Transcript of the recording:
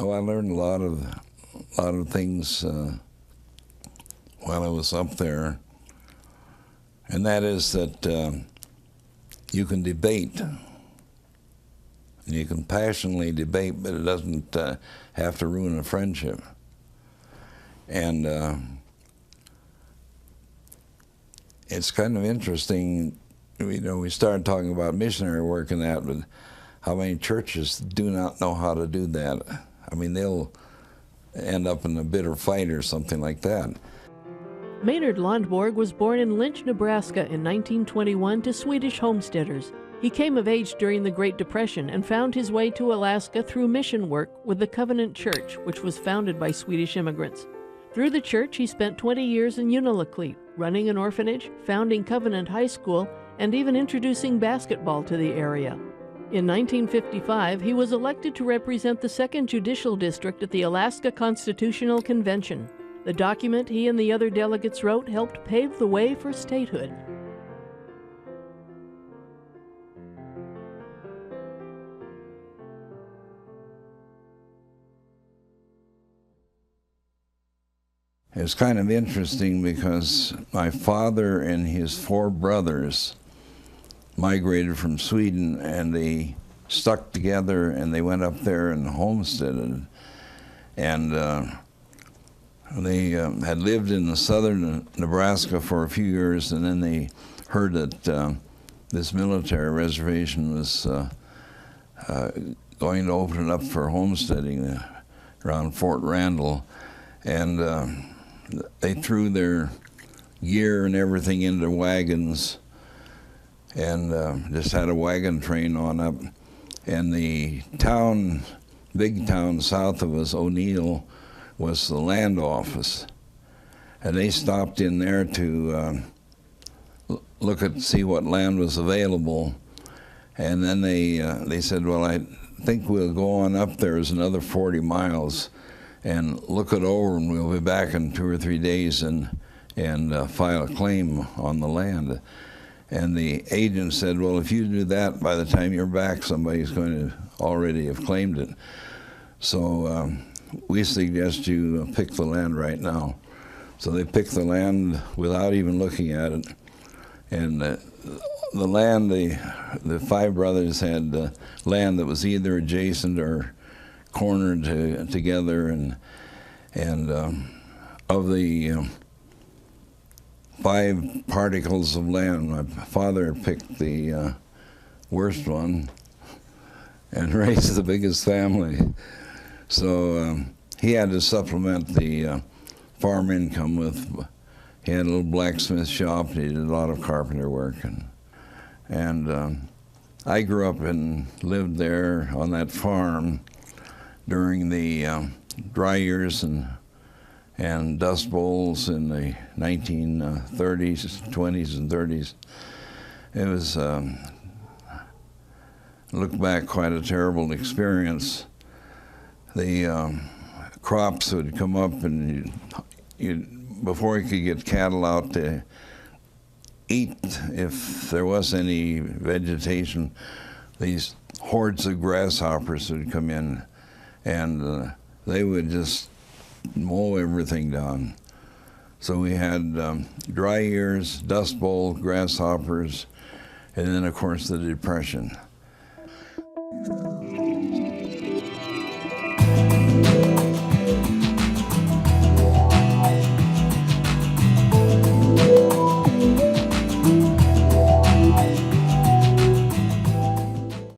Oh, I learned a lot of things while I was up there, and that is that you can debate, and you can passionately debate, but it doesn't have to ruin a friendship. And it's kind of interesting, we started talking about missionary work and that, but how many churches do not know how to do that? I mean, they'll end up in a bitter fight or something like that. Maynard Londborg was born in Lynch, Nebraska in 1921 to Swedish homesteaders. He came of age during the Great Depression and found his way to Alaska through mission work with the Covenant Church, which was founded by Swedish immigrants. Through the church, he spent 20 years in Unalakleet, running an orphanage, founding Covenant High School, and even introducing basketball to the area. In 1955, he was elected to represent the 2nd Judicial District at the Alaska Constitutional Convention. The document he and the other delegates wrote helped pave the way for statehood. It's kind of interesting because my father and his 4 brothers migrated from Sweden, and they stuck together and they went up there and homesteaded. And they had lived in southern Nebraska for a few years, and then they heard that this military reservation was going to open it up for homesteading around Fort Randall. And they threw their gear and everything into wagons and just had a wagon train on up. And the town, big town south of us, O'Neill, was the land office. And they stopped in there to see what land was available. And then they said, well, I think we'll go on up there as another 40 miles and look it over, and we'll be back in 2 or 3 days and file a claim on the land. And the agent said, well, if you do that, by the time you're back, somebody's going to already have claimed it. So we suggest you pick the land right now. So they picked the land without even looking at it. And the land, the 5 brothers had land that was either adjacent or cornered together, and of the 5 particles of land, my father picked the worst one and raised the biggest family. So he had to supplement the farm income with, he had a little blacksmith shop, he did a lot of carpenter work, and I grew up and lived there on that farm during the dry years and dust bowls in the 1930s, 20s, and 30s. It was, look back, quite a terrible experience. The crops would come up, and before you could get cattle out to eat, if there was any vegetation, these hordes of grasshoppers would come in, and they would just mow everything down. So we had dry years, dust bowl, grasshoppers, and then of course the Depression.